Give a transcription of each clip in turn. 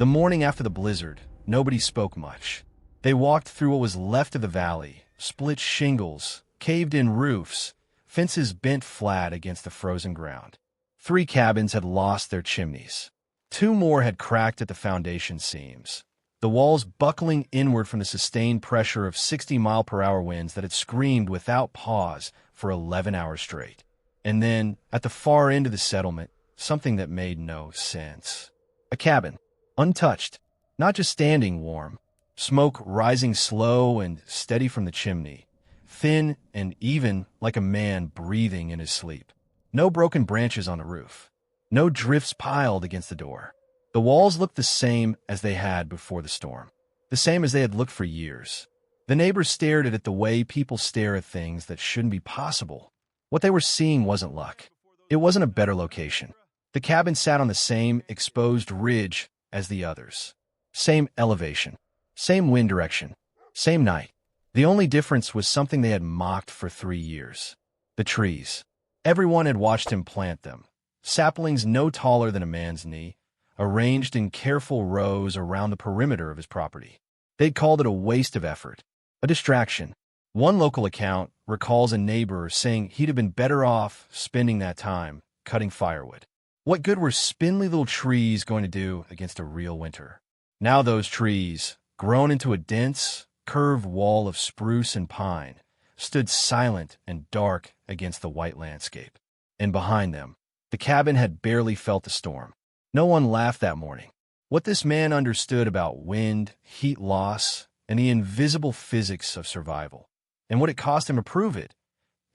The morning after the blizzard, nobody spoke much. They walked through what was left of the valley, split shingles, caved-in roofs, fences bent flat against the frozen ground. 3 cabins had lost their chimneys. 2 more had cracked at the foundation seams, the walls buckling inward from the sustained pressure of 60-mile-per-hour winds that had screamed without pause for 11 hours straight. And then, at the far end of the settlement, something that made no sense. A cabin, untouched, not just standing warm, smoke rising slow and steady from the chimney, thin and even like a man breathing in his sleep. No broken branches on the roof. No drifts piled against the door. The walls looked the same as they had before the storm. The same as they had looked for years. The neighbors stared at it the way people stare at things that shouldn't be possible. What they were seeing wasn't luck. It wasn't a better location. The cabin sat on the same exposed ridge as the others. Same elevation. Same wind direction. Same night. The only difference was something they had mocked for 3 years. The trees. Everyone had watched him plant them. Saplings no taller than a man's knee, arranged in careful rows around the perimeter of his property. They'd called it a waste of effort, a distraction. One local account recalls a neighbor saying he'd have been better off spending that time cutting firewood. What good were spindly little trees going to do against a real winter? Now those trees, grown into a dense, curved wall of spruce and pine, stood silent and dark against the white landscape. And behind them, the cabin had barely felt the storm. No one laughed that morning. What this man understood about wind, heat loss, and the invisible physics of survival, and what it cost him to prove it,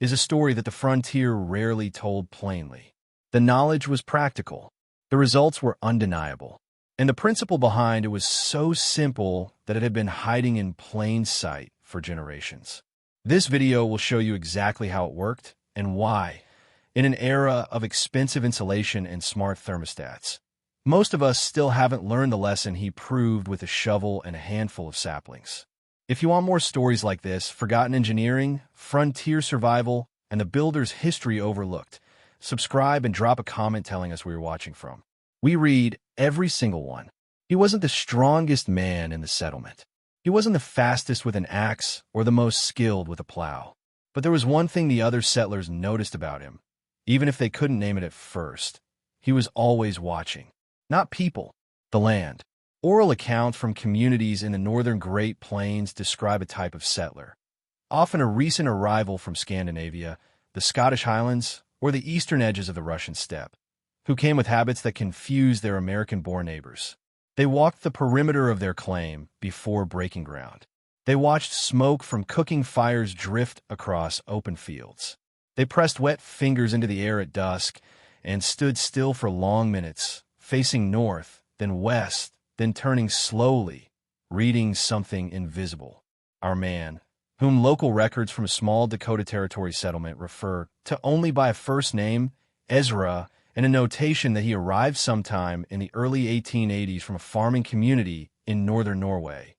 is a story that the frontier rarely told plainly. The knowledge was practical. The results were undeniable. And the principle behind it was so simple that it had been hiding in plain sight for generations. This video will show you exactly how it worked and why, in an era of expensive insulation and smart thermostats. Most of us still haven't learned the lesson he proved with a shovel and a handful of saplings. If you want more stories like this, forgotten engineering, frontier survival, and the builder's history overlooked, subscribe and drop a comment telling us where you're watching from. We read every single one. He wasn't the strongest man in the settlement. He wasn't the fastest with an axe or the most skilled with a plow. But there was one thing the other settlers noticed about him, even if they couldn't name it at first. He was always watching. Not people, the land. Oral accounts from communities in the northern Great Plains describe a type of settler, often a recent arrival from Scandinavia, the Scottish Highlands, or the eastern edges of the Russian steppe, who came with habits that confused their American-born neighbors. They walked the perimeter of their claim before breaking ground. They watched smoke from cooking fires drift across open fields. They pressed wet fingers into the air at dusk and stood still for long minutes, facing north, then west, then turning slowly, reading something invisible. Our man, whom local records from a small Dakota Territory settlement refer to only by a first name, Ezra, and a notation that he arrived sometime in the early 1880s from a farming community in northern Norway,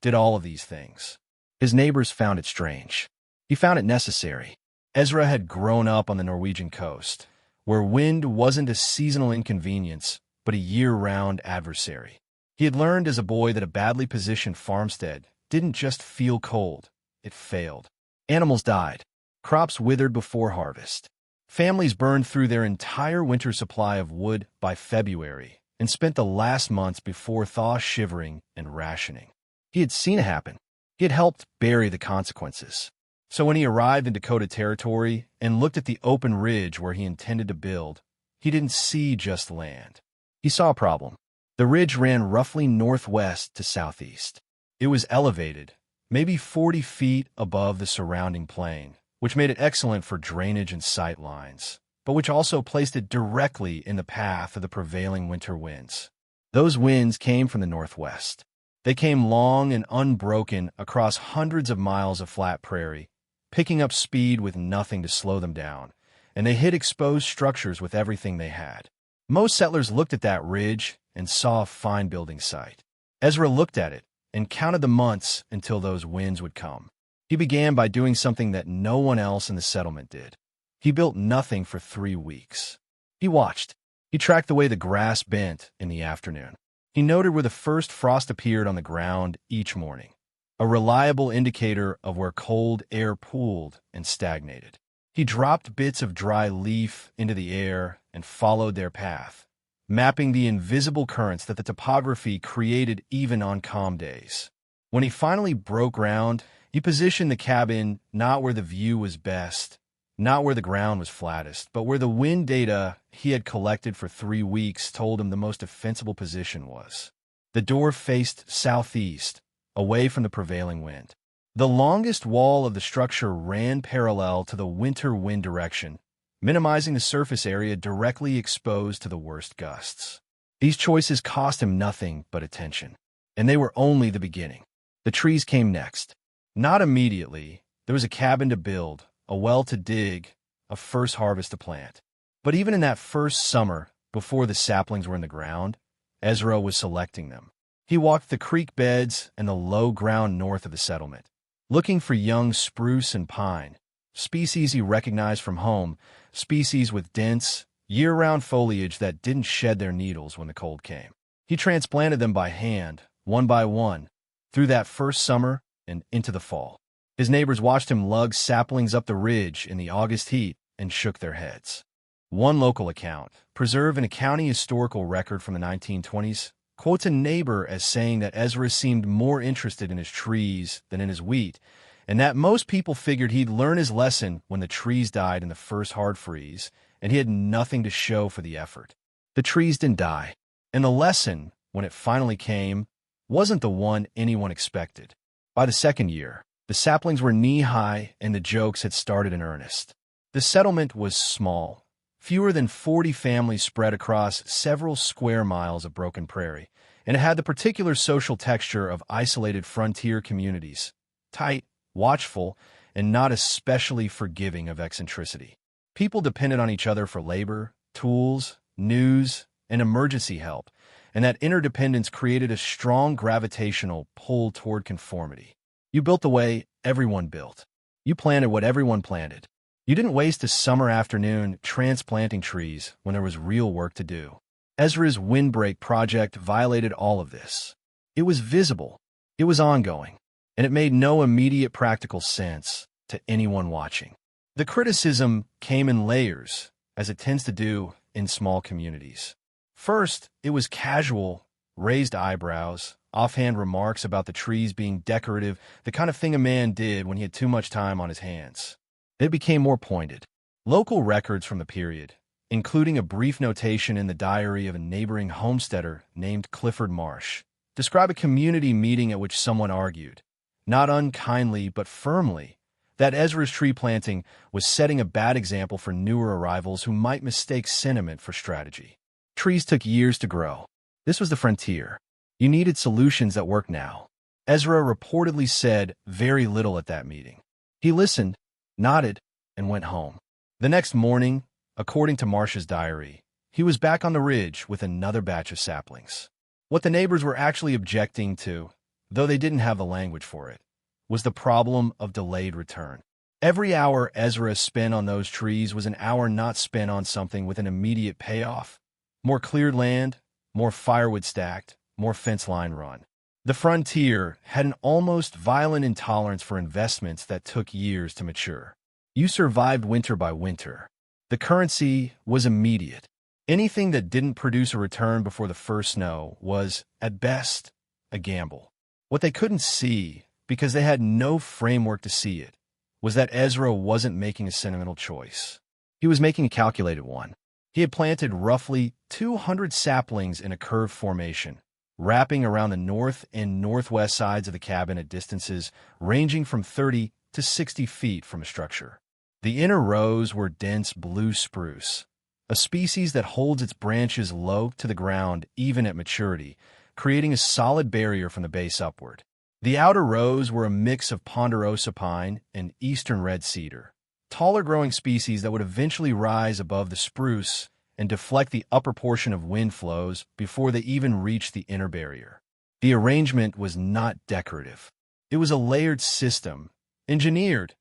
did all of these things. His neighbors found it strange. He found it necessary. Ezra had grown up on the Norwegian coast, where wind wasn't a seasonal inconvenience, but a year-round adversary. He had learned as a boy that a badly positioned farmstead didn't just feel cold, it failed. Animals died. Crops withered before harvest. Families burned through their entire winter supply of wood by February and spent the last months before thaw shivering and rationing. He had seen it happen. He had helped bury the consequences. So when he arrived in Dakota Territory and looked at the open ridge where he intended to build, he didn't see just land. He saw a problem. The ridge ran roughly northwest to southeast. It was elevated, maybe 40 feet above the surrounding plain, which made it excellent for drainage and sight lines, but which also placed it directly in the path of the prevailing winter winds. Those winds came from the northwest. They came long and unbroken across hundreds of miles of flat prairie, picking up speed with nothing to slow them down, and they hit exposed structures with everything they had. Most settlers looked at that ridge and saw a fine building site. Ezra looked at it and counted the months until those winds would come. He began by doing something that no one else in the settlement did. He built nothing for 3 weeks. He watched. He tracked the way the grass bent in the afternoon. He noted where the first frost appeared on the ground each morning, a reliable indicator of where cold air pooled and stagnated. He dropped bits of dry leaf into the air and followed their path, mapping the invisible currents that the topography created even on calm days. When he finally broke ground, he positioned the cabin not where the view was best, not where the ground was flattest, but where the wind data he had collected for 3 weeks told him the most defensible position was. The door faced southeast, away from the prevailing wind. The longest wall of the structure ran parallel to the winter wind direction, minimizing the surface area directly exposed to the worst gusts. These choices cost him nothing but attention, and they were only the beginning. The trees came next. Not immediately. There was a cabin to build, a well to dig, a first harvest to plant. But even in that first summer, before the saplings were in the ground, Ezra was selecting them. He walked the creek beds and the low ground north of the settlement, looking for young spruce and pine, species he recognized from home, species with dense, year-round foliage that didn't shed their needles when the cold came. He transplanted them by hand, one by one, through that first summer and into the fall. His neighbors watched him lug saplings up the ridge in the August heat and shook their heads. One local account, preserved in a county historical record from the 1920s, quotes a neighbor as saying that Ezra seemed more interested in his trees than in his wheat, and that most people figured he'd learn his lesson when the trees died in the first hard freeze, and he had nothing to show for the effort. The trees didn't die, and the lesson, when it finally came, wasn't the one anyone expected. By the second year, the saplings were knee-high and the jokes had started in earnest. The settlement was small, fewer than 40 families spread across several square miles of broken prairie, and it had the particular social texture of isolated frontier communities, tight, watchful, and not especially forgiving of eccentricity. People depended on each other for labor, tools, news, and emergency help, and that interdependence created a strong gravitational pull toward conformity. You built the way everyone built. You planted what everyone planted. You didn't waste a summer afternoon transplanting trees when there was real work to do. Ezra's windbreak project violated all of this. It was visible, it was ongoing, and it made no immediate practical sense to anyone watching. The criticism came in layers, as it tends to do in small communities. First, it was casual, raised eyebrows, offhand remarks about the trees being decorative, the kind of thing a man did when he had too much time on his hands. It became more pointed. Local records from the period, including a brief notation in the diary of a neighboring homesteader named Clifford Marsh, describe a community meeting at which someone argued, not unkindly but firmly, that Ezra's tree planting was setting a bad example for newer arrivals who might mistake sentiment for strategy. Trees took years to grow. This was the frontier. You needed solutions that work now. Ezra reportedly said very little at that meeting. He listened, nodded, and went home. The next morning, according to Marsh's diary, he was back on the ridge with another batch of saplings. What the neighbors were actually objecting to, though they didn't have the language for it, was the problem of delayed return. Every hour Ezra spent on those trees was an hour not spent on something with an immediate payoff. More cleared land, more firewood stacked, more fence line run. The frontier had an almost violent intolerance for investments that took years to mature. You survived winter by winter. The currency was immediate. Anything that didn't produce a return before the first snow was, at best, a gamble. What they couldn't see, because they had no framework to see it, was that Ezra wasn't making a sentimental choice. He was making a calculated one. He had planted roughly 200 saplings in a curved formation, wrapping around the north and northwest sides of the cabin at distances ranging from 30 to 60 feet from a structure. The inner rows were dense blue spruce, a species that holds its branches low to the ground even at maturity, creating a solid barrier from the base upward. The outer rows were a mix of ponderosa pine and eastern red cedar, taller growing species that would eventually rise above the spruce and deflect the upper portion of wind flows before they even reached the inner barrier. The arrangement was not decorative. It was a layered system, engineered,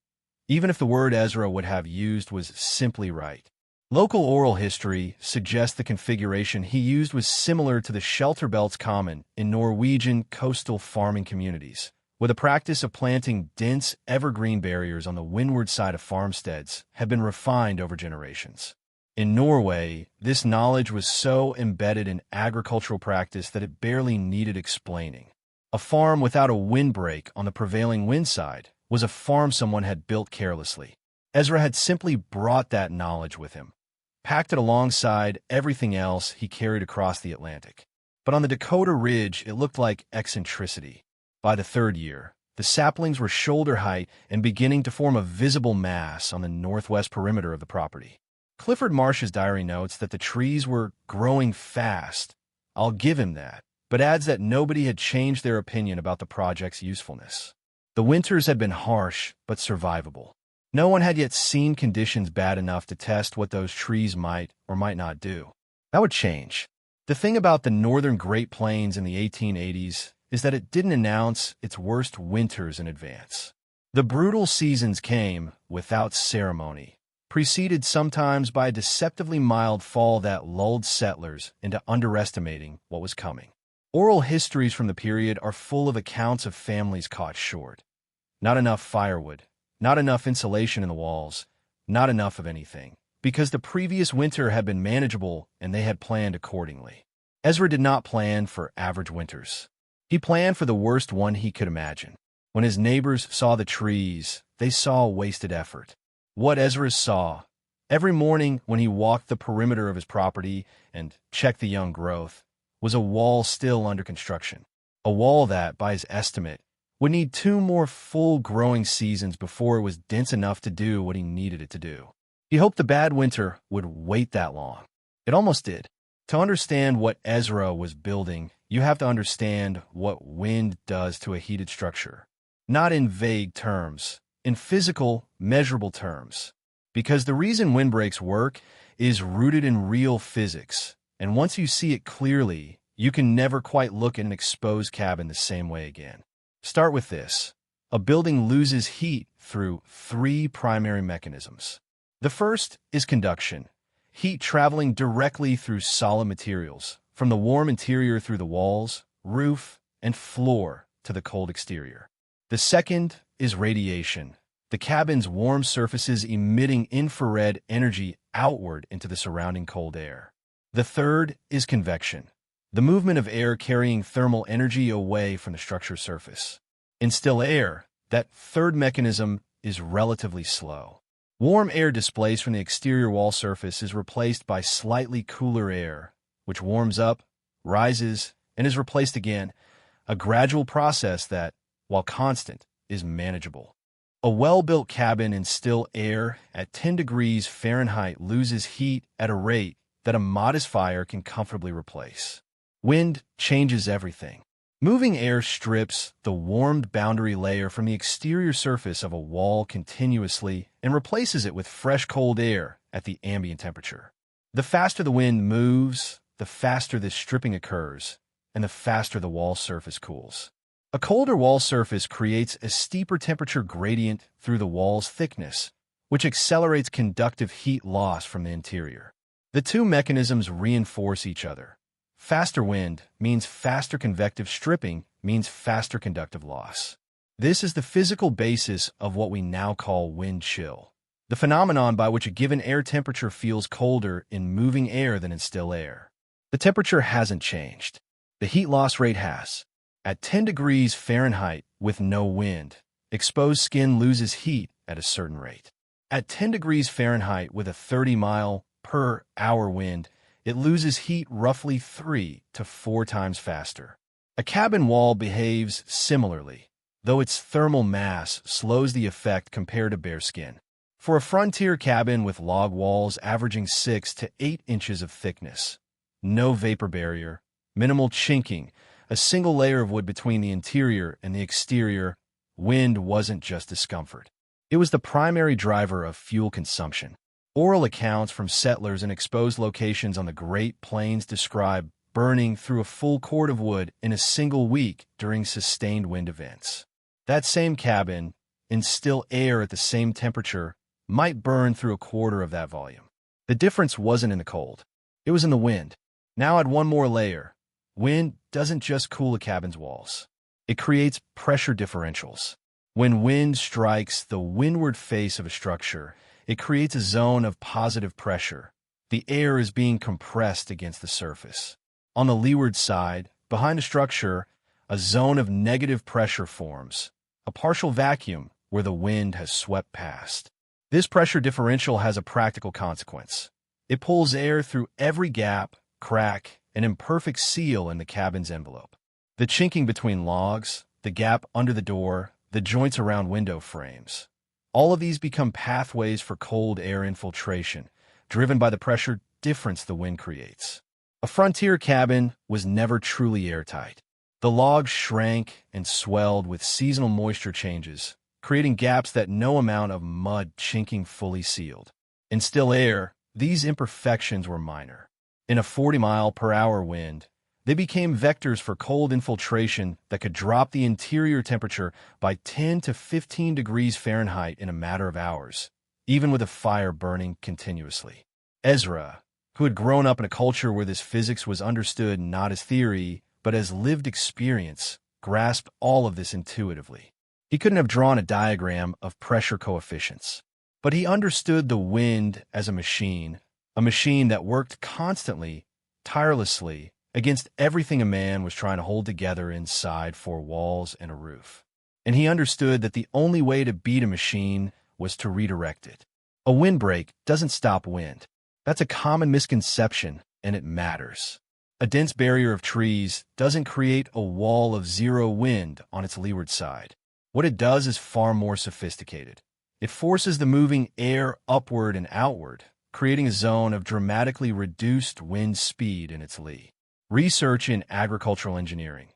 even if the word Ezra would have used was simply right. Local oral history suggests the configuration he used was similar to the shelter belts common in Norwegian coastal farming communities, where the practice of planting dense evergreen barriers on the windward side of farmsteads had been refined over generations. In Norway, this knowledge was so embedded in agricultural practice that it barely needed explaining. A farm without a windbreak on the prevailing wind side was a farm someone had built carelessly. Ezra had simply brought that knowledge with him, packed it alongside everything else he carried across the Atlantic. But on the Dakota Ridge, it looked like eccentricity. By the third year, the saplings were shoulder height and beginning to form a visible mass on the northwest perimeter of the property. Clifford Marsh's diary notes that the trees were growing fast. I'll give him that, but adds that nobody had changed their opinion about the project's usefulness. The winters had been harsh, but survivable. No one had yet seen conditions bad enough to test what those trees might or might not do. That would change. The thing about the northern Great Plains in the 1880s is that it didn't announce its worst winters in advance. The brutal seasons came without ceremony, preceded sometimes by a deceptively mild fall that lulled settlers into underestimating what was coming. Oral histories from the period are full of accounts of families caught short. Not enough firewood, not enough insulation in the walls, not enough of anything, because the previous winter had been manageable and they had planned accordingly. Ezra did not plan for average winters. He planned for the worst one he could imagine. When his neighbors saw the trees, they saw wasted effort. What Ezra saw, every morning when he walked the perimeter of his property and checked the young growth, was a wall still under construction. A wall that, by his estimate, would need 2 more full growing seasons before it was dense enough to do what he needed it to do. He hoped the bad winter would wait that long. It almost did. To understand what Ezra was building, you have to understand what wind does to a heated structure. Not in vague terms, in physical, measurable terms. Because the reason windbreaks work is rooted in real physics, and once you see it clearly, you can never quite look at an exposed cabin the same way again. Start with this. A building loses heat through 3 primary mechanisms. The first is conduction, heat traveling directly through solid materials, from the warm interior through the walls, roof, and floor to the cold exterior. The second is radiation, the cabin's warm surfaces emitting infrared energy outward into the surrounding cold air. The third is convection, the movement of air carrying thermal energy away from the structure's surface. In still air, that third mechanism is relatively slow. Warm air displaced from the exterior wall surface is replaced by slightly cooler air, which warms up, rises, and is replaced again, a gradual process that, while constant, is manageable. A well-built cabin in still air at 10 degrees Fahrenheit loses heat at a rate that a modest fire can comfortably replace. Wind changes everything. Moving air strips the warmed boundary layer from the exterior surface of a wall continuously and replaces it with fresh cold air at the ambient temperature. The faster the wind moves, the faster this stripping occurs, and the faster the wall surface cools. A colder wall surface creates a steeper temperature gradient through the wall's thickness, which accelerates conductive heat loss from the interior. The 2 mechanisms reinforce each other. Faster wind means faster convective stripping means faster conductive loss. This is the physical basis of what we now call wind chill, the phenomenon by which a given air temperature feels colder in moving air than in still air. The temperature hasn't changed. The heat loss rate has. At 10 degrees Fahrenheit with no wind, exposed skin loses heat at a certain rate. At 10 degrees Fahrenheit with a 30-mile-per-hour wind, it loses heat roughly 3 to 4 times faster. A cabin wall behaves similarly, though its thermal mass slows the effect compared to bare skin. For a frontier cabin with log walls averaging 6 to 8 inches of thickness, no vapor barrier, minimal chinking, a single layer of wood between the interior and the exterior, wind wasn't just discomfort. It was the primary driver of fuel consumption. Oral accounts from settlers in exposed locations on the Great Plains describe burning through a full cord of wood in a single week during sustained wind events. That same cabin, in still air at the same temperature, might burn through a quarter of that volume. The difference wasn't in the cold. It was in the wind. Now add one more layer. Wind doesn't just cool a cabin's walls. It creates pressure differentials. When wind strikes the windward face of a structure, it creates a zone of positive pressure. The air is being compressed against the surface. On the leeward side, behind a structure, a zone of negative pressure forms, a partial vacuum where the wind has swept past. This pressure differential has a practical consequence. It pulls air through every gap, crack, and imperfect seal in the cabin's envelope. The chinking between logs, the gap under the door, the joints around window frames. All of these become pathways for cold air infiltration, driven by the pressure difference the wind creates. A frontier cabin was never truly airtight. The logs shrank and swelled with seasonal moisture changes, creating gaps that no amount of mud chinking fully sealed. In still air, these imperfections were minor. In a 40-mile-per-hour wind, they became vectors for cold infiltration that could drop the interior temperature by 10 to 15 degrees Fahrenheit in a matter of hours, even with a fire burning continuously. Ezra, who had grown up in a culture where this physics was understood not as theory, but as lived experience, grasped all of this intuitively. He couldn't have drawn a diagram of pressure coefficients, but he understood the wind as a machine that worked constantly, tirelessly, against everything a man was trying to hold together inside four walls and a roof. And he understood that the only way to beat a machine was to redirect it. A windbreak doesn't stop wind. That's a common misconception, and it matters. A dense barrier of trees doesn't create a wall of zero wind on its leeward side. What it does is far more sophisticated. It forces the moving air upward and outward, creating a zone of dramatically reduced wind speed in its lee. Research in agricultural engineering,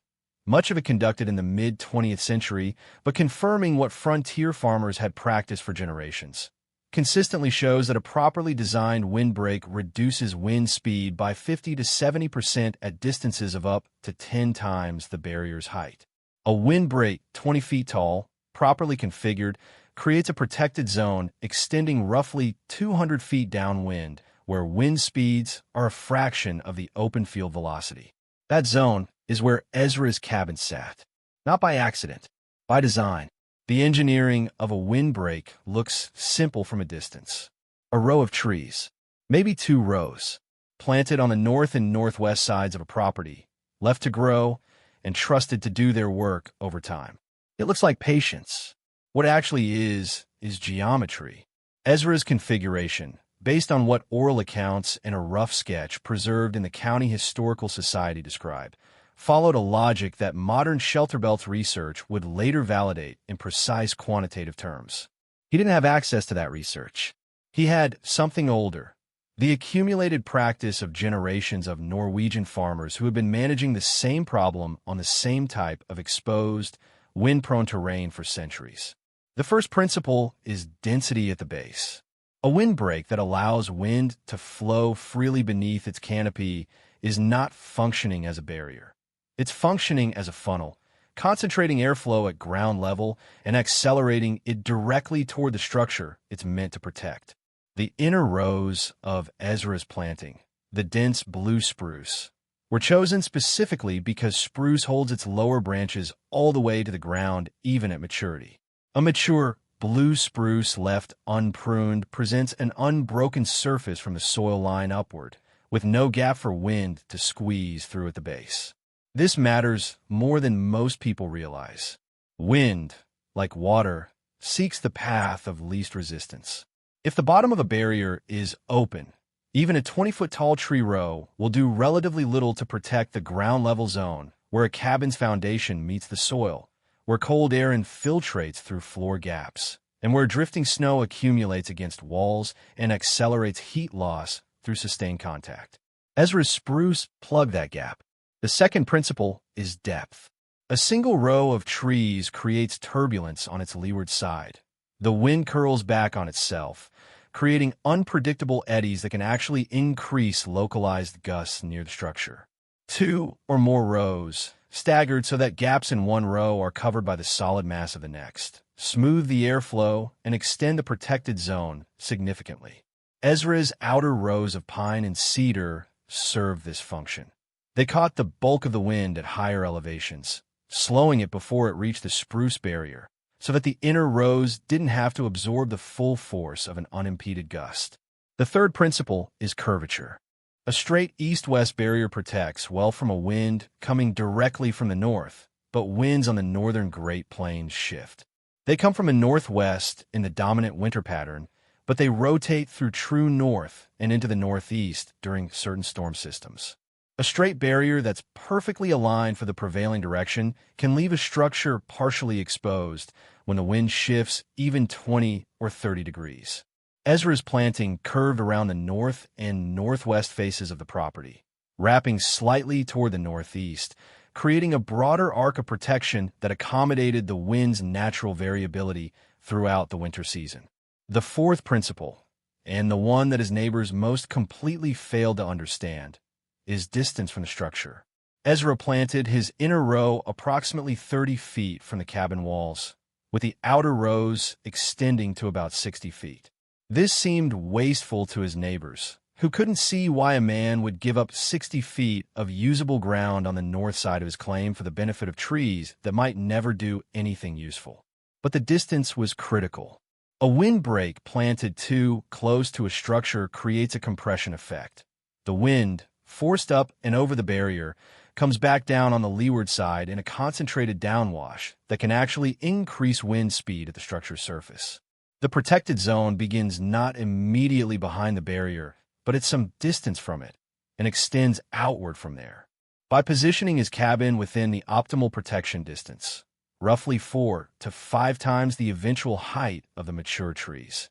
much of it conducted in the mid-20th century, but confirming what frontier farmers had practiced for generations, consistently shows that a properly designed windbreak reduces wind speed by 50 to 70% at distances of up to 10 times the barrier's height. A windbreak 20 feet tall, properly configured, creates a protected zone extending roughly 200 feet downwind, where wind speeds are a fraction of the open field velocity. That zone is where Ezra's cabin sat. Not by accident, by design. The engineering of a windbreak looks simple from a distance. A row of trees, maybe two rows, planted on the north and northwest sides of a property, left to grow and trusted to do their work over time. It looks like patience. What it actually is geometry. Ezra's configuration, based on what oral accounts and a rough sketch preserved in the County Historical Society described, followed a logic that modern shelter belt research would later validate in precise quantitative terms. He didn't have access to that research. He had something older, the accumulated practice of generations of Norwegian farmers who had been managing the same problem on the same type of exposed, wind-prone terrain for centuries. The first principle is density at the base. A windbreak that allows wind to flow freely beneath its canopy is not functioning as a barrier. It's functioning as a funnel, concentrating airflow at ground level and accelerating it directly toward the structure it's meant to protect. The inner rows of Ezra's planting, the dense blue spruce, were chosen specifically because spruce holds its lower branches all the way to the ground even at maturity. A mature blue spruce left unpruned presents an unbroken surface from the soil line upward, with no gap for wind to squeeze through at the base. This matters more than most people realize. Wind, like water, seeks the path of least resistance. If the bottom of a barrier is open, even a 20-foot-tall tree row will do relatively little to protect the ground-level zone where a cabin's foundation meets the soil, where cold air infiltrates through floor gaps, and where drifting snow accumulates against walls and accelerates heat loss through sustained contact. Ezra's spruce plugged that gap. The second principle is depth. A single row of trees creates turbulence on its leeward side. The wind curls back on itself, creating unpredictable eddies that can actually increase localized gusts near the structure. Two or more rows, staggered so that gaps in one row are covered by the solid mass of the next, smooth the airflow and extend the protected zone significantly. Ezra's outer rows of pine and cedar served this function. They caught the bulk of the wind at higher elevations, slowing it before it reached the spruce barrier, so that the inner rows didn't have to absorb the full force of an unimpeded gust. The third principle is curvature. A straight east-west barrier protects well from a wind coming directly from the north, but winds on the northern Great Plains shift. They come from a northwest in the dominant winter pattern, but they rotate through true north and into the northeast during certain storm systems. A straight barrier that's perfectly aligned for the prevailing direction can leave a structure partially exposed when the wind shifts even 20 or 30 degrees. Ezra's planting curved around the north and northwest faces of the property, wrapping slightly toward the northeast, creating a broader arc of protection that accommodated the wind's natural variability throughout the winter season. The fourth principle, and the one that his neighbors most completely failed to understand, is distance from the structure. Ezra planted his inner row approximately 30 feet from the cabin walls, with the outer rows extending to about 60 feet. This seemed wasteful to his neighbors, who couldn't see why a man would give up 60 feet of usable ground on the north side of his claim for the benefit of trees that might never do anything useful. But the distance was critical. A windbreak planted too close to a structure creates a compression effect. The wind, forced up and over the barrier, comes back down on the leeward side in a concentrated downwash that can actually increase wind speed at the structure's surface. The protected zone begins not immediately behind the barrier, but at some distance from it, and extends outward from there. By positioning his cabin within the optimal protection distance, roughly 4 to 5 times the eventual height of the mature trees,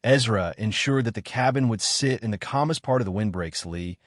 Ezra ensured that the cabin would sit in the calmest part of the windbreak's lee,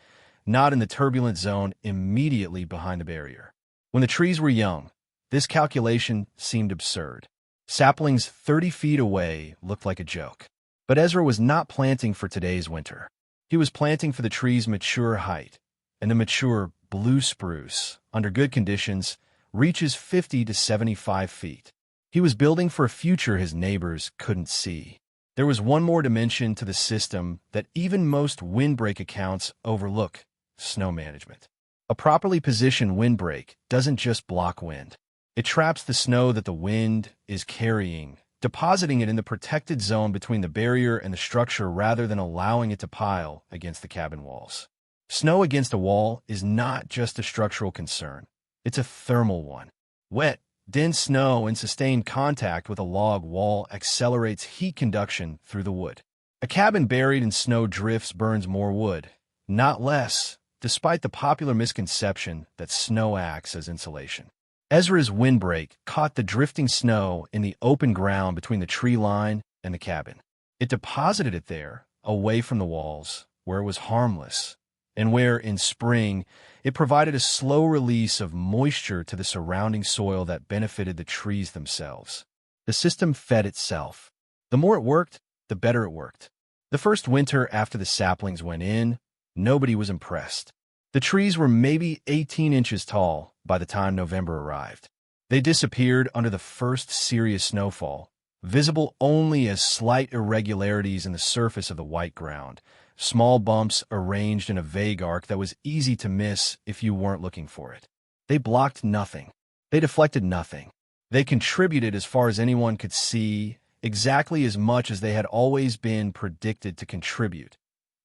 not in the turbulent zone immediately behind the barrier. When the trees were young, this calculation seemed absurd. Saplings 30 feet away looked like a joke. But Ezra was not planting for today's winter. He was planting for the tree's mature height, and the mature blue spruce, under good conditions, reaches 50 to 75 feet. He was building for a future his neighbors couldn't see. There was one more dimension to the system that even most windbreak accounts overlook: snow management. A properly positioned windbreak doesn't just block wind. It traps the snow that the wind is carrying, depositing it in the protected zone between the barrier and the structure rather than allowing it to pile against the cabin walls. Snow against a wall is not just a structural concern. It's a thermal one. Wet, dense snow in sustained contact with a log wall accelerates heat conduction through the wood. A cabin buried in snow drifts burns more wood, not less, despite the popular misconception that snow acts as insulation. Ezra's windbreak caught the drifting snow in the open ground between the tree line and the cabin. It deposited it there, away from the walls, where it was harmless, and where, in spring, it provided a slow release of moisture to the surrounding soil that benefited the trees themselves. The system fed itself. The more it worked, the better it worked. The first winter after the saplings went in, nobody was impressed. The trees were maybe 18 inches tall by the time November arrived. They disappeared under the first serious snowfall, visible only as slight irregularities in the surface of the white ground, small bumps arranged in a vague arc that was easy to miss if you weren't looking for it. They blocked nothing. They deflected nothing. They contributed, as far as anyone could see, exactly as much as they had always been predicted to contribute.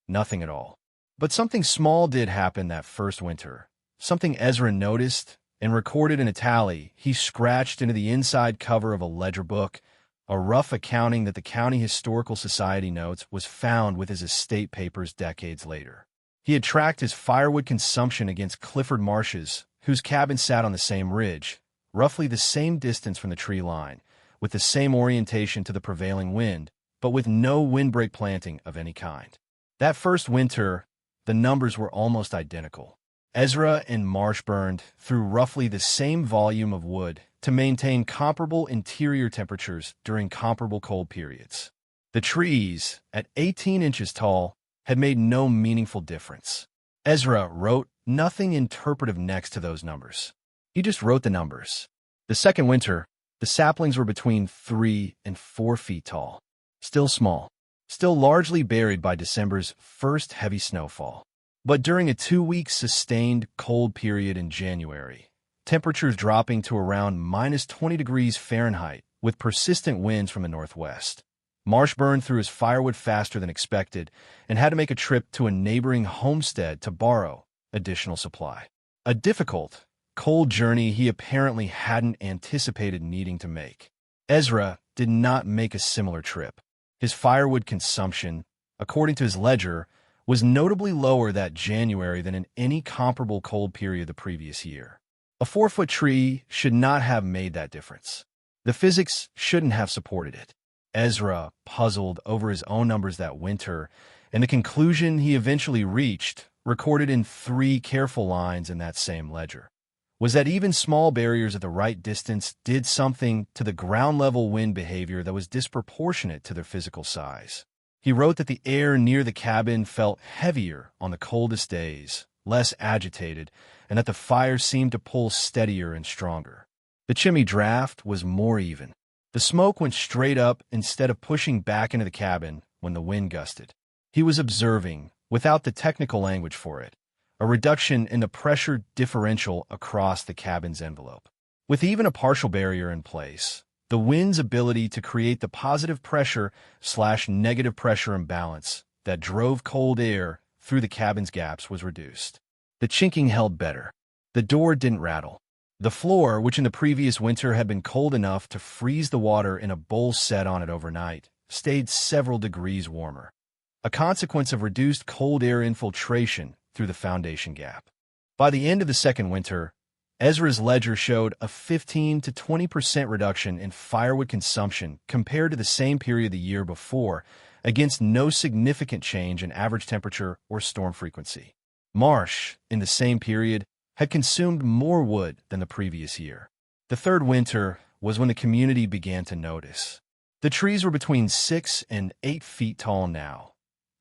Nothing at all. But something small did happen that first winter. Something Ezra noticed and recorded in a tally he scratched into the inside cover of a ledger book. A rough accounting that the County Historical Society notes was found with his estate papers decades later. He had tracked his firewood consumption against Clifford Marshes, whose cabin sat on the same ridge, roughly the same distance from the tree line, with the same orientation to the prevailing wind, but with no windbreak planting of any kind. That first winter, the numbers were almost identical. Ezra and Marsh burned through roughly the same volume of wood to maintain comparable interior temperatures during comparable cold periods. The trees, at 18 inches tall, had made no meaningful difference. Ezra wrote nothing interpretive next to those numbers. He just wrote the numbers. The second winter, the saplings were between 3 and 4 feet tall. Still small, still largely buried by December's first heavy snowfall. But during a 2-week sustained cold period in January, temperatures dropping to around minus 20 degrees Fahrenheit with persistent winds from the northwest, Marsh burned through his firewood faster than expected and had to make a trip to a neighboring homestead to borrow additional supply. A difficult, cold journey he apparently hadn't anticipated needing to make. Ezra did not make a similar trip. His firewood consumption, according to his ledger, was notably lower that January than in any comparable cold period the previous year. A 4-foot tree should not have made that difference. The physics shouldn't have supported it. Ezra puzzled over his own numbers that winter, and the conclusion he eventually reached, recorded in 3 careful lines in that same ledger, was that even small barriers at the right distance did something to the ground-level wind behavior that was disproportionate to their physical size. He wrote that the air near the cabin felt heavier on the coldest days, less agitated, and that the fire seemed to pull steadier and stronger. The chimney draft was more even. The smoke went straight up instead of pushing back into the cabin when the wind gusted. He was observing, without the technical language for it, a reduction in the pressure differential across the cabin's envelope. With even a partial barrier in place, the wind's ability to create the positive pressure/negative pressure imbalance that drove cold air through the cabin's gaps was reduced. The chinking held better. The door didn't rattle. The floor, which in the previous winter had been cold enough to freeze the water in a bowl set on it overnight, stayed several degrees warmer, a consequence of reduced cold air infiltration through the foundation gap. By the end of the second winter, Ezra's ledger showed a 15 to 20% reduction in firewood consumption compared to the same period the year before, against no significant change in average temperature or storm frequency. Marsh, in the same period, had consumed more wood than the previous year. The third winter was when the community began to notice. The trees were between 6 and 8 feet tall now,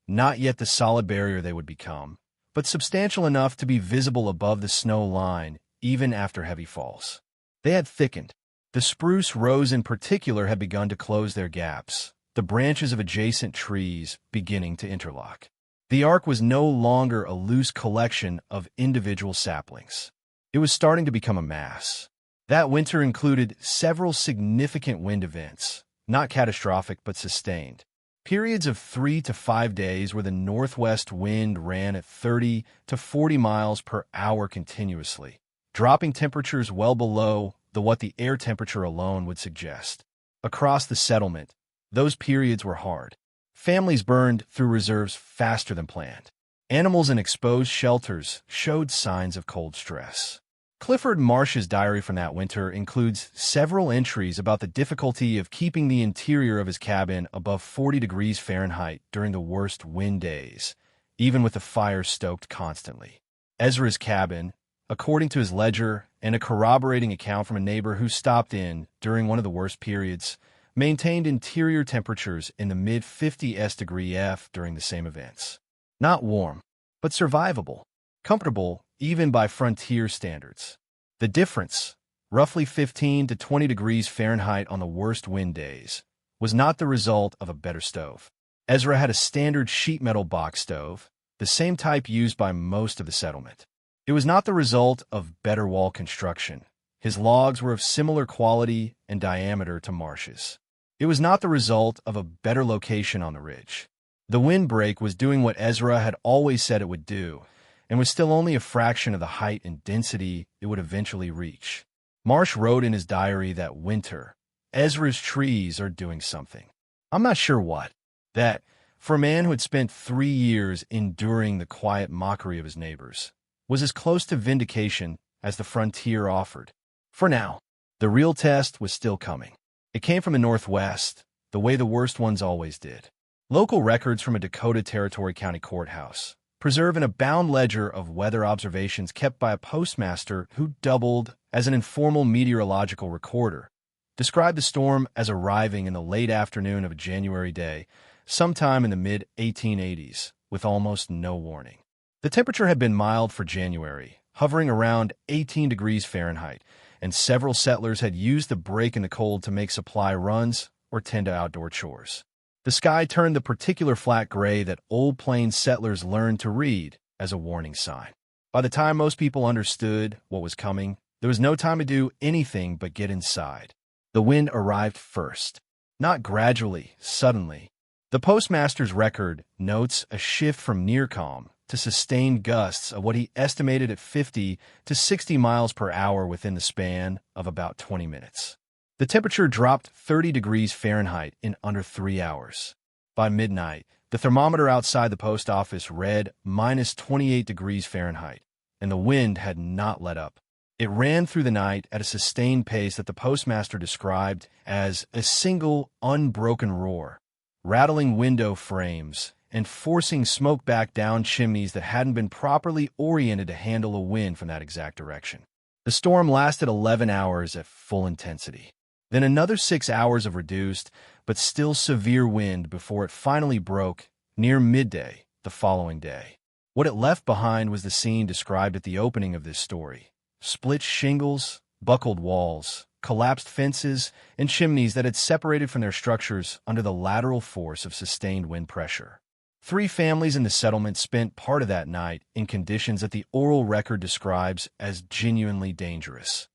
not yet the solid barrier they would become, but substantial enough to be visible above the snow line even after heavy falls. They had thickened. The spruce rows in particular had begun to close their gaps, the branches of adjacent trees beginning to interlock. The arc was no longer a loose collection of individual saplings. It was starting to become a mass. That winter included several significant wind events, not catastrophic but sustained. Periods of 3 to 5 days where the northwest wind ran at 30 to 40 miles per hour continuously, dropping temperatures well below what the air temperature alone would suggest. Across the settlement, those periods were hard. Families burned through reserves faster than planned. Animals in exposed shelters showed signs of cold stress. Clifford Marsh's diary from that winter includes several entries about the difficulty of keeping the interior of his cabin above 40 degrees Fahrenheit during the worst wind days, even with the fire stoked constantly. Ezra's cabin, according to his ledger and a corroborating account from a neighbor who stopped in during one of the worst periods, maintained interior temperatures in the mid-50s degree F during the same events. Not warm, but survivable, comfortable even by frontier standards. The difference, roughly 15 to 20 degrees Fahrenheit on the worst wind days, was not the result of a better stove. Ezra had a standard sheet metal box stove, the same type used by most of the settlement. It was not the result of better wall construction. His logs were of similar quality and diameter to Marsh's. It was not the result of a better location on the ridge. The windbreak was doing what Ezra had always said it would do, and was still only a fraction of the height and density it would eventually reach. Marsh wrote in his diary that winter, Ezra's trees are doing something. I'm not sure what. That, for a man who had spent 3 years enduring the quiet mockery of his neighbors, was as close to vindication as the frontier offered. For now, the real test was still coming. It came from the northwest, the way the worst ones always did. Local records from a Dakota Territory County courthouse preserve an abound ledger of weather observations kept by a postmaster who doubled as an informal meteorological recorder, described the storm as arriving in the late afternoon of a January day, sometime in the mid-1880s, with almost no warning. The temperature had been mild for January, hovering around 18 degrees Fahrenheit, and several settlers had used the break in the cold to make supply runs or tend to outdoor chores. The sky turned the particular flat gray that old plains settlers learned to read as a warning sign. By the time most people understood what was coming, there was no time to do anything but get inside. The wind arrived first, not gradually, suddenly. The postmaster's record notes a shift from near calm to sustained gusts of what he estimated at 50 to 60 miles per hour within the span of about 20 minutes. The temperature dropped 30 degrees Fahrenheit in under 3 hours. By midnight, the thermometer outside the post office read minus 28 degrees Fahrenheit, and the wind had not let up. It ran through the night at a sustained pace that the postmaster described as a single, unbroken roar, rattling window frames and forcing smoke back down chimneys that hadn't been properly oriented to handle a wind from that exact direction. The storm lasted 11 hours at full intensity, then another 6 hours of reduced but still severe wind before it finally broke near midday the following day. What it left behind was the scene described at the opening of this story: split shingles, buckled walls, collapsed fences, and chimneys that had separated from their structures under the lateral force of sustained wind pressure. 3 families in the settlement spent part of that night in conditions that the oral record describes as genuinely dangerous.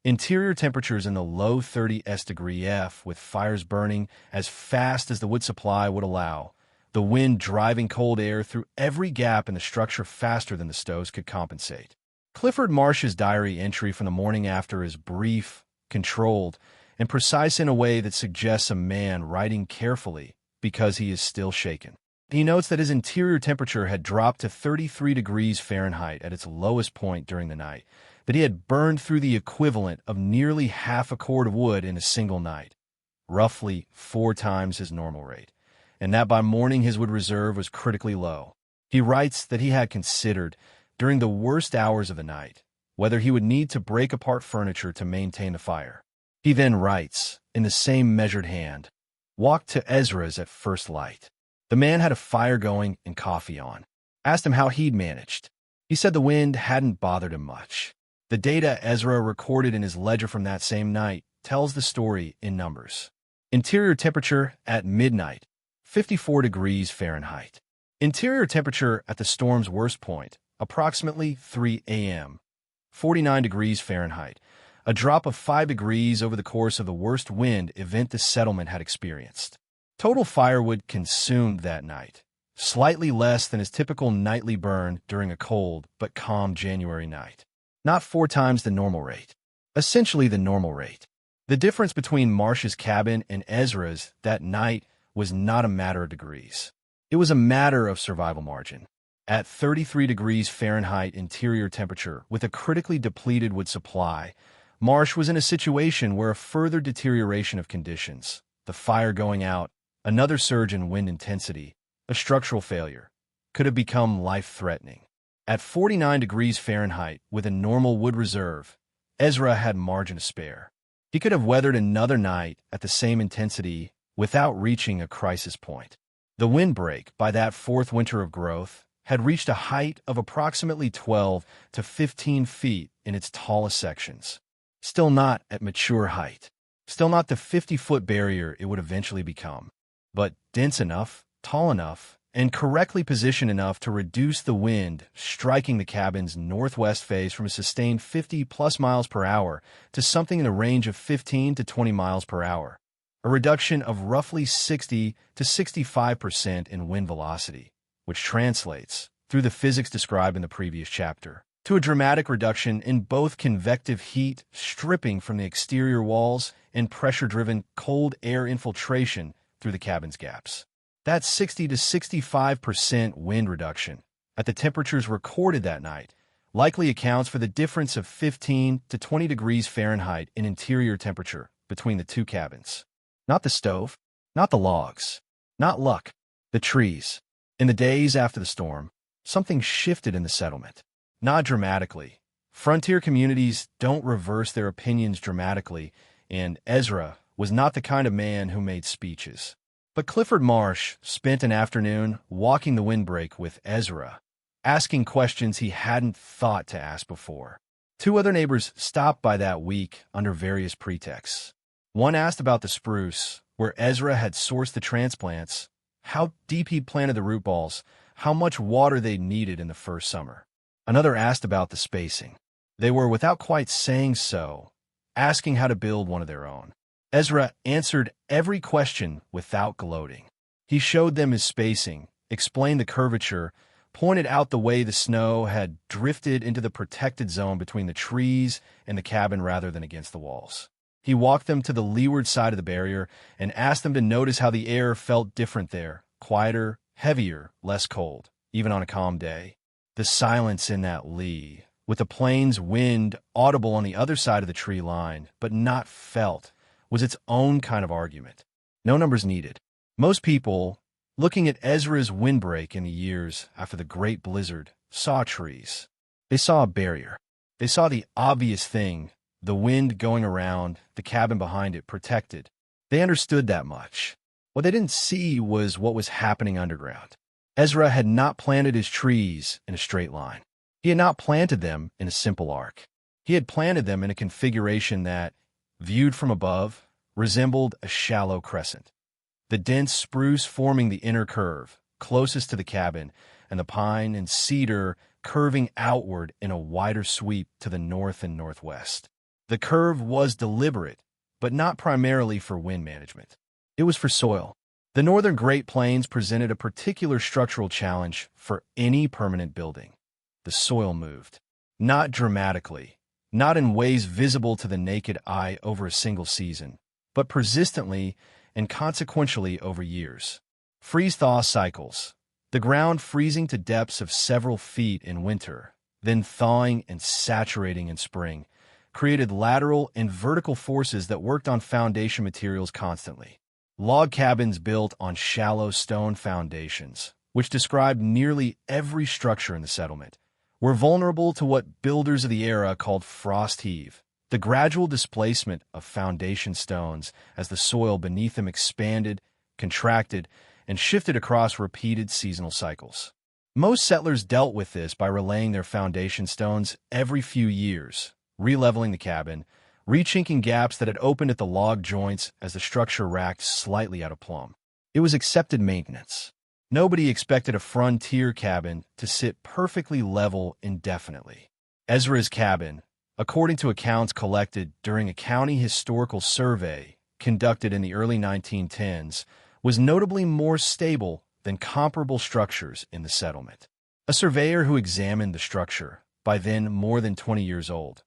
Interior temperatures in the low 30s degree F, with fires burning as fast as the wood supply would allow, the wind driving cold air through every gap in the structure faster than the stoves could compensate. Clifford Marsh's diary entry from the morning after is brief, controlled, and precise in a way that suggests a man writing carefully because he is still shaken. He notes that his interior temperature had dropped to 33 degrees Fahrenheit at its lowest point during the night, that he had burned through the equivalent of nearly half a cord of wood in a single night, roughly 4 times his normal rate, and that by morning his wood reserve was critically low. He writes that he had considered, during the worst hours of the night, whether he would need to break apart furniture to maintain the fire. He then writes, in the same measured hand, "Walked to Ezra's at first light. The man had a fire going and coffee on. Asked him how he'd managed. He said the wind hadn't bothered him much." The data Ezra recorded in his ledger from that same night tells the story in numbers. Interior temperature at midnight, 54 degrees Fahrenheit. Interior temperature at the storm's worst point, approximately 3 a.m., 49 degrees Fahrenheit, a drop of 5 degrees over the course of the worst wind event the settlement had experienced. Total firewood consumed that night, slightly less than his typical nightly burn during a cold but calm January night. Not 4 times the normal rate. Essentially the normal rate. The difference between Marsh's cabin and Ezra's that night was not a matter of degrees. It was a matter of survival margin. At 33 degrees Fahrenheit interior temperature with a critically depleted wood supply, Marsh was in a situation where a further deterioration of conditions, the fire going out, another surge in wind intensity, a structural failure, could have become life-threatening. At 49 degrees Fahrenheit with a normal wood reserve, Ezra had margin to spare. He could have weathered another night at the same intensity without reaching a crisis point. The windbreak, by that 4th winter of growth, had reached a height of approximately 12 to 15 feet in its tallest sections. Still not at mature height. Still not the 50-foot barrier it would eventually become, but dense enough, tall enough, and correctly positioned enough to reduce the wind striking the cabin's northwest face from a sustained 50-plus miles per hour to something in the range of 15 to 20 miles per hour, a reduction of roughly 60 to 65% in wind velocity, which translates, through the physics described in the previous chapter, to a dramatic reduction in both convective heat stripping from the exterior walls and pressure-driven cold air infiltration through the cabin's gaps. That 60 to 65% wind reduction at the temperatures recorded that night likely accounts for the difference of 15 to 20 degrees Fahrenheit in interior temperature between the 2 cabins. Not the stove, not the logs, not luck, the trees. In the days after the storm, something shifted in the settlement. Not dramatically. Frontier communities don't reverse their opinions dramatically, and Ezra was not the kind of man who made speeches. But Clifford Marsh spent an afternoon walking the windbreak with Ezra, asking questions he hadn't thought to ask before. 2 other neighbors stopped by that week under various pretexts. One asked about the spruce, where Ezra had sourced the transplants, how deep he'd planted the root balls, how much water they needed in the first summer. Another asked about the spacing. They were, without quite saying so, asking how to build one of their own. Ezra answered every question without gloating. He showed them his spacing, explained the curvature, pointed out the way the snow had drifted into the protected zone between the trees and the cabin rather than against the walls. He walked them to the leeward side of the barrier and asked them to notice how the air felt different there, quieter, heavier, less cold, even on a calm day. The silence in that lee, with the plains wind audible on the other side of the tree line, but not felt, was its own kind of argument. No numbers needed. Most people, looking at Ezra's windbreak in the years after the Great Blizzard, saw trees. They saw a barrier. They saw the obvious thing, the wind going around, the cabin behind it protected. They understood that much. What they didn't see was what was happening underground. Ezra had not planted his trees in a straight line. He had not planted them in a simple arc. He had planted them in a configuration that, viewed from above, resembled a shallow crescent. The dense spruce forming the inner curve, closest to the cabin, and the pine and cedar curving outward in a wider sweep to the north and northwest. The curve was deliberate, but not primarily for wind management. It was for soil. The northern Great Plains presented a particular structural challenge for any permanent building. The soil moved. Not dramatically, not in ways visible to the naked eye over a single season, but persistently and consequentially over years. Freeze-thaw cycles, the ground freezing to depths of several feet in winter, then thawing and saturating in spring, created lateral and vertical forces that worked on foundation materials constantly. Log cabins built on shallow stone foundations, which described nearly every structure in the settlement, were vulnerable to what builders of the era called frost heave, the gradual displacement of foundation stones as the soil beneath them expanded, contracted, and shifted across repeated seasonal cycles. Most settlers dealt with this by relaying their foundation stones every few years, re-leveling the cabin, rechinking gaps that had opened at the log joints as the structure racked slightly out of plumb. It was accepted maintenance. Nobody expected a frontier cabin to sit perfectly level indefinitely. Ezra's cabin, according to accounts collected during a county historical survey conducted in the early 1910s, was notably more stable than comparable structures in the settlement. A surveyor who examined the structure, by then more than 20 years old,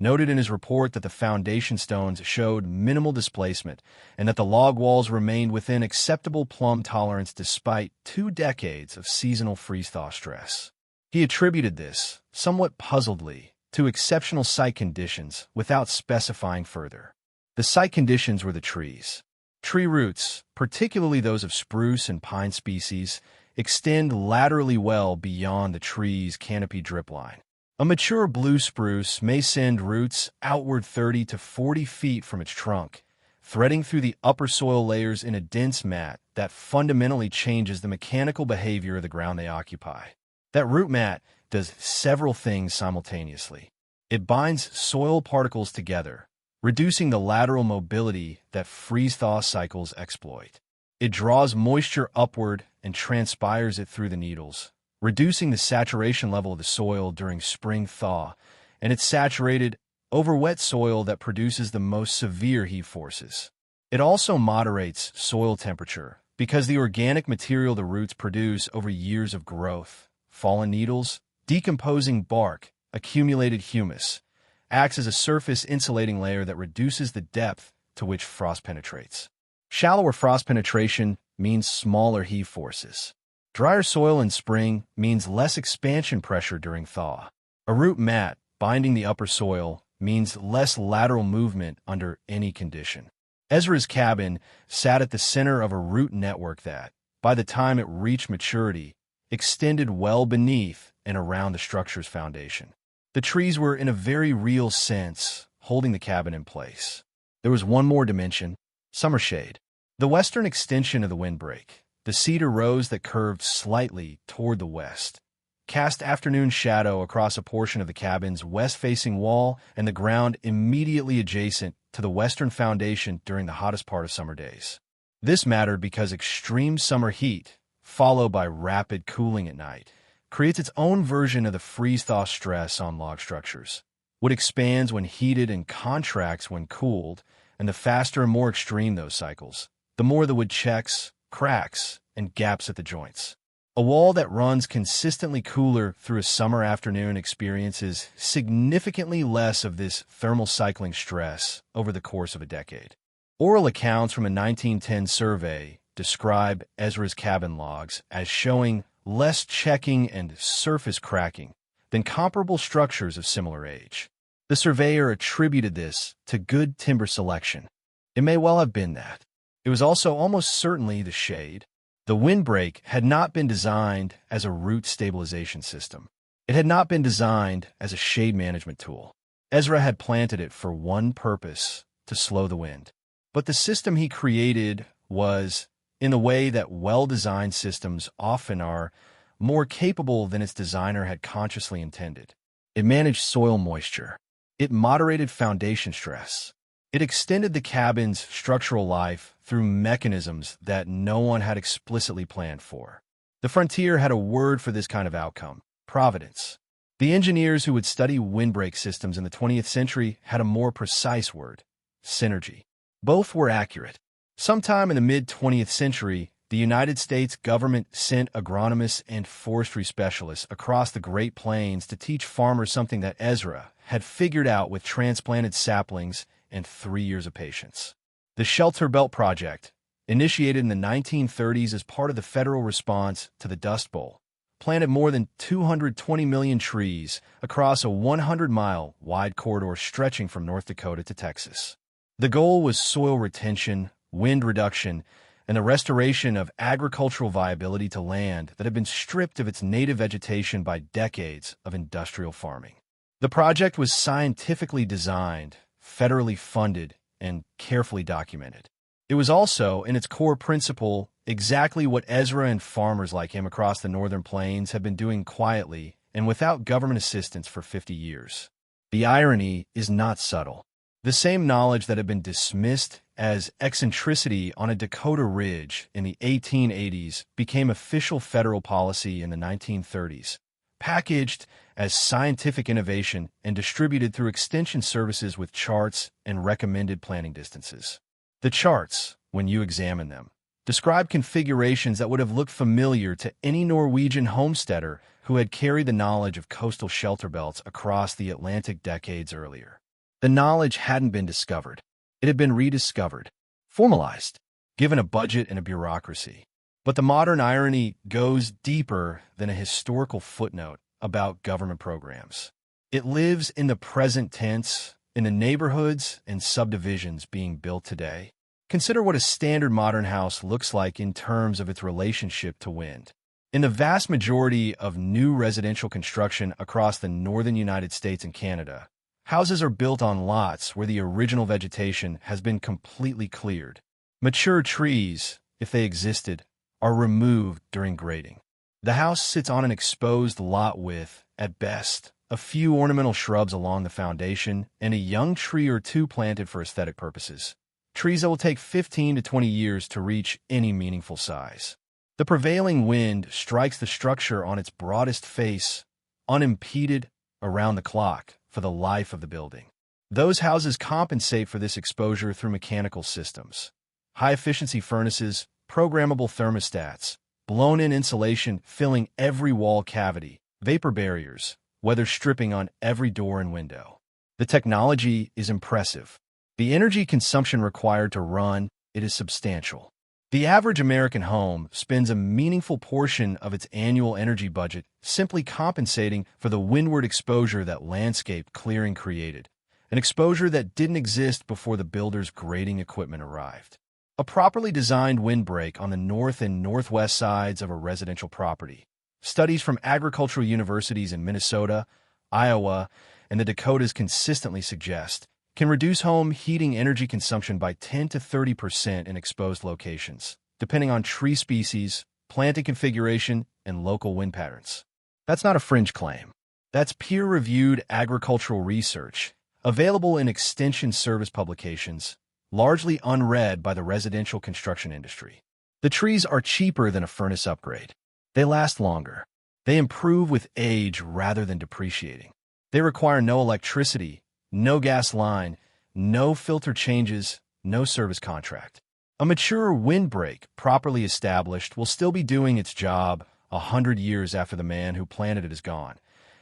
noted in his report that the foundation stones showed minimal displacement and that the log walls remained within acceptable plumb tolerance despite 2 decades of seasonal freeze-thaw stress. He attributed this, somewhat puzzledly, to exceptional site conditions without specifying further. The site conditions were the trees. Tree roots, particularly those of spruce and pine species, extend laterally well beyond the tree's canopy drip line. A mature blue spruce may send roots outward 30 to 40 feet from its trunk, threading through the upper soil layers in a dense mat that fundamentally changes the mechanical behavior of the ground they occupy. That root mat does several things simultaneously. It binds soil particles together, reducing the lateral mobility that freeze-thaw cycles exploit. It draws moisture upward and transpires it through the needles, reducing the saturation level of the soil during spring thaw, and it's saturated over wet soil that produces the most severe heat forces. It also moderates soil temperature because the organic material the roots produce over years of growth, fallen needles, decomposing bark, accumulated humus, acts as a surface insulating layer that reduces the depth to which frost penetrates. Shallower frost penetration means smaller heat forces. Drier soil in spring means less expansion pressure during thaw. A root mat binding the upper soil means less lateral movement under any condition. Ezra's cabin sat at the center of a root network that, by the time it reached maturity, extended well beneath and around the structure's foundation. The trees were, in a very real sense, holding the cabin in place. There was one more dimension: summer shade. The western extension of the windbreak, the cedar rows that curved slightly toward the west, cast afternoon shadow across a portion of the cabin's west-facing wall and the ground immediately adjacent to the western foundation during the hottest part of summer days. This mattered because extreme summer heat, followed by rapid cooling at night, creates its own version of the freeze-thaw stress on log structures. Wood expands when heated and contracts when cooled, and the faster and more extreme those cycles, the more the wood checks, cracks, and gaps at the joints. A wall that runs consistently cooler through a summer afternoon experiences significantly less of this thermal cycling stress over the course of a decade. Oral accounts from a 1910 survey describe Ezra's cabin logs as showing less checking and surface cracking than comparable structures of similar age. The surveyor attributed this to good timber selection. It may well have been that. It was also almost certainly the shade. The windbreak had not been designed as a root stabilization system. It had not been designed as a shade management tool. Ezra had planted it for one purpose: to slow the wind. But the system he created was, in the way that well-designed systems often are, more capable than its designer had consciously intended. It managed soil moisture. It moderated foundation stress. It extended the cabin's structural life through mechanisms that no one had explicitly planned for. The frontier had a word for this kind of outcome: providence. The engineers who would study windbreak systems in the 20th century had a more precise word: synergy. Both were accurate. Sometime in the mid-20th century, the United States government sent agronomists and forestry specialists across the Great Plains to teach farmers something that Ezra had figured out with transplanted saplings and 3 years of patience. The Shelter Belt Project, initiated in the 1930s as part of the federal response to the Dust Bowl, planted more than 220 million trees across a 100-mile wide corridor stretching from North Dakota to Texas. The goal was soil retention, wind reduction, and the restoration of agricultural viability to land that had been stripped of its native vegetation by decades of industrial farming. The project was scientifically designed, federally funded, and carefully documented. It was also, in its core principle, exactly what Ezra and farmers like him across the northern plains had been doing quietly and without government assistance for 50 years. The irony is not subtle. The same knowledge that had been dismissed as eccentricity on a Dakota ridge in the 1880s became official federal policy in the 1930s, packaged as scientific innovation and distributed through extension services with charts and recommended planting distances. The charts, when you examine them, describe configurations that would have looked familiar to any Norwegian homesteader who had carried the knowledge of coastal shelter belts across the Atlantic decades earlier. The knowledge hadn't been discovered. It had been rediscovered, formalized, given a budget and a bureaucracy. But the modern irony goes deeper than a historical footnote about government programs. It lives in the present tense, in the neighborhoods and subdivisions being built today. Consider what a standard modern house looks like in terms of its relationship to wind. In the vast majority of new residential construction across the northern United States and Canada, houses are built on lots where the original vegetation has been completely cleared. Mature trees, if they existed, are removed during grading. The house sits on an exposed lot with, at best, a few ornamental shrubs along the foundation and a young tree or two planted for aesthetic purposes. Trees that will take 15 to 20 years to reach any meaningful size. The prevailing wind strikes the structure on its broadest face, unimpeded, around the clock, for the life of the building. Those houses compensate for this exposure through mechanical systems: high-efficiency furnaces, programmable thermostats, blown-in insulation filling every wall cavity, vapor barriers, weather stripping on every door and window. The technology is impressive. The energy consumption required to run it is substantial. The average American home spends a meaningful portion of its annual energy budget simply compensating for the windward exposure that landscape clearing created, an exposure that didn't exist before the builder's grading equipment arrived. A properly designed windbreak on the north and northwest sides of a residential property. Studies from agricultural universities in Minnesota, Iowa, and the Dakotas consistently suggest can reduce home heating energy consumption by 10 to 30% in exposed locations, depending on tree species, planting configuration, and local wind patterns. That's not a fringe claim. That's peer-reviewed agricultural research, available in extension service publications, largely unread by the residential construction industry. The trees are cheaper than a furnace upgrade. They last longer. They improve with age rather than depreciating. They require no electricity, no gas line, no filter changes, no service contract. A mature windbreak, properly established, will still be doing its job 100 years after the man who planted it is gone.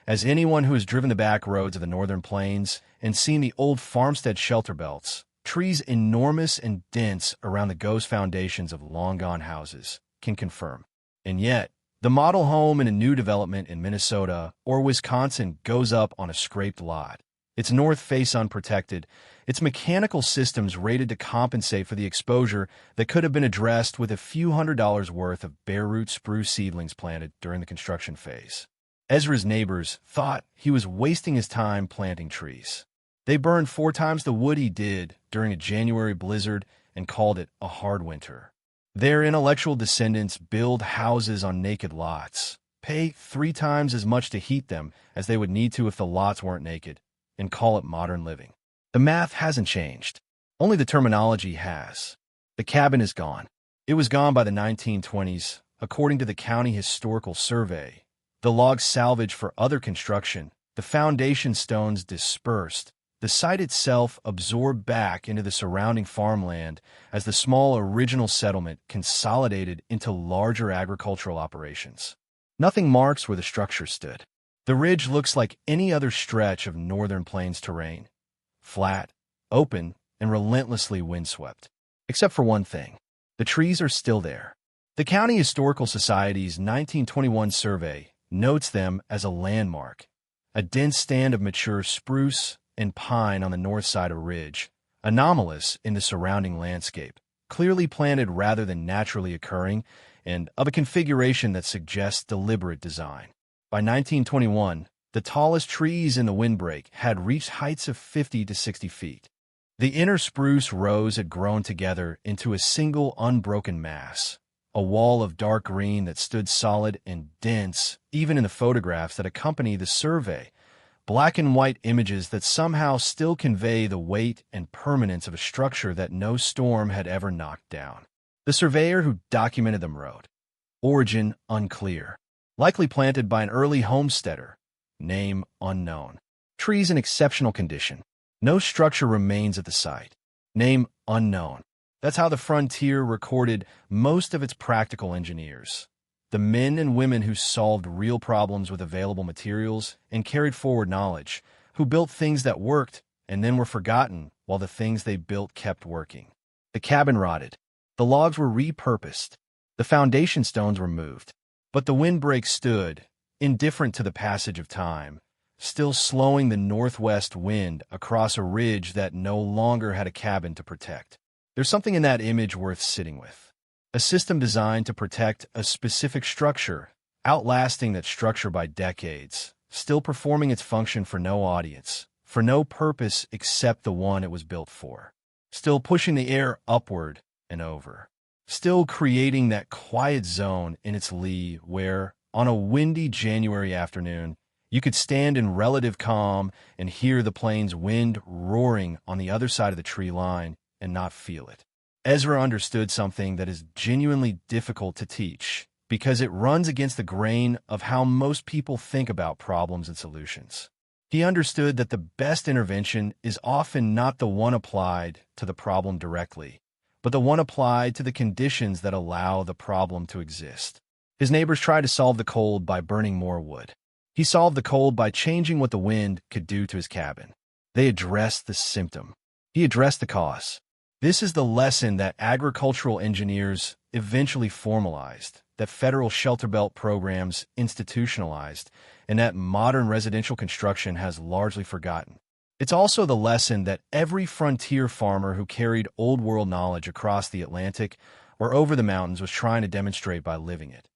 As anyone who has driven the back roads of the northern plains and seen the old farmstead shelter belts, trees enormous and dense around the ghost foundations of long-gone houses, can confirm. And yet, the model home in a new development in Minnesota or Wisconsin goes up on a scraped lot. Its north face unprotected, its mechanical systems rated to compensate for the exposure that could have been addressed with a few $100s worth of bare-root spruce seedlings planted during the construction phase. Ezra's neighbors thought he was wasting his time planting trees. They burned 4 times the wood he did during a January blizzard and called it a hard winter. Their intellectual descendants build houses on naked lots, pay 3 times as much to heat them as they would need to if the lots weren't naked, and call it modern living. The math hasn't changed. Only the terminology has. The cabin is gone. It was gone by the 1920s, according to the County Historical Survey. The logs salvaged for other construction, the foundation stones dispersed, the site itself absorbed back into the surrounding farmland as the small original settlement consolidated into larger agricultural operations. Nothing marks where the structure stood. The ridge looks like any other stretch of northern plains terrain, flat, open, and relentlessly windswept. Except for one thing. The trees are still there. The County Historical Society's 1921 survey notes them as a landmark, a dense stand of mature spruce and pine on the north side of a ridge, anomalous in the surrounding landscape, clearly planted rather than naturally occurring, and of a configuration that suggests deliberate design. By 1921, the tallest trees in the windbreak had reached heights of 50 to 60 feet. The inner spruce rows had grown together into a single unbroken mass, a wall of dark green that stood solid and dense, even in the photographs that accompany the survey, black and white images that somehow still convey the weight and permanence of a structure that no storm had ever knocked down. The surveyor who documented them wrote, "Origin unclear. Likely planted by an early homesteader. Name unknown. Trees in exceptional condition. No structure remains at the site. Name unknown." That's how the frontier recorded most of its practical engineers, the men and women who solved real problems with available materials and carried forward knowledge, who built things that worked and then were forgotten while the things they built kept working. The cabin rotted. The logs were repurposed. The foundation stones were moved. But the windbreak stood, indifferent to the passage of time, still slowing the northwest wind across a ridge that no longer had a cabin to protect. There's something in that image worth sitting with. A system designed to protect a specific structure, outlasting that structure by decades, still performing its function for no audience, for no purpose except the one it was built for. Still pushing the air upward and over. Still creating that quiet zone in its lee where, on a windy January afternoon, you could stand in relative calm and hear the plains wind roaring on the other side of the tree line and not feel it. Ezra understood something that is genuinely difficult to teach because it runs against the grain of how most people think about problems and solutions. He understood that the best intervention is often not the one applied to the problem directly, but the one applied to the conditions that allow the problem to exist. His neighbors tried to solve the cold by burning more wood. He solved the cold by changing what the wind could do to his cabin. They addressed the symptom. He addressed the cause. This is the lesson that agricultural engineers eventually formalized, that federal shelter belt programs institutionalized, and that modern residential construction has largely forgotten. It's also the lesson that every frontier farmer who carried old world knowledge across the Atlantic or over the mountains was trying to demonstrate by living it.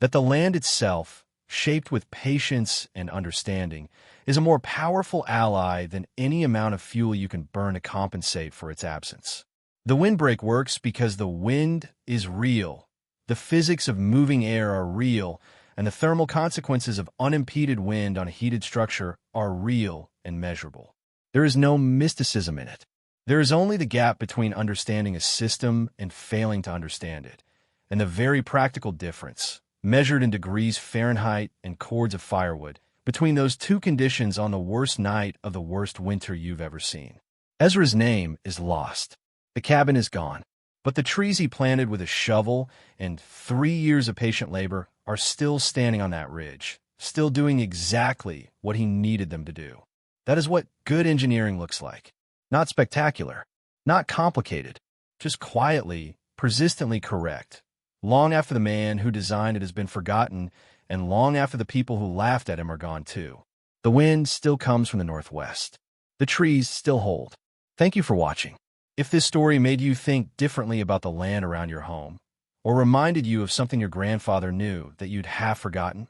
That the land itself, shaped with patience and understanding, is a more powerful ally than any amount of fuel you can burn to compensate for its absence. The windbreak works because the wind is real, the physics of moving air are real, and the thermal consequences of unimpeded wind on a heated structure are real and measurable. There is no mysticism in it. There is only the gap between understanding a system and failing to understand it, and the very practical difference, measured in degrees Fahrenheit and cords of firewood, between those two conditions on the worst night of the worst winter you've ever seen. Ezra's name is lost. The cabin is gone, but the trees he planted with a shovel and 3 years of patient labor are still standing on that ridge, still doing exactly what he needed them to do. That is what good engineering looks like. Not spectacular, not complicated, just quietly, persistently correct, long after the man who designed it has been forgotten and long after the people who laughed at him are gone too. The wind still comes from the northwest. The trees still hold. Thank you for watching. If this story made you think differently about the land around your home, or reminded you of something your grandfather knew that you'd half forgotten,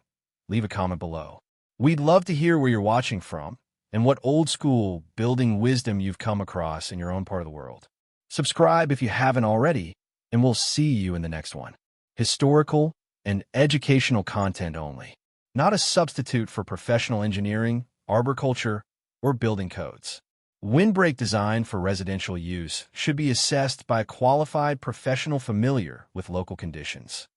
leave a comment below. We'd love to hear where you're watching from and what old-school building wisdom you've come across in your own part of the world. Subscribe if you haven't already, and we'll see you in the next one. Historical and educational content only, not a substitute for professional engineering, arboriculture, or building codes. Windbreak design for residential use should be assessed by a qualified professional familiar with local conditions.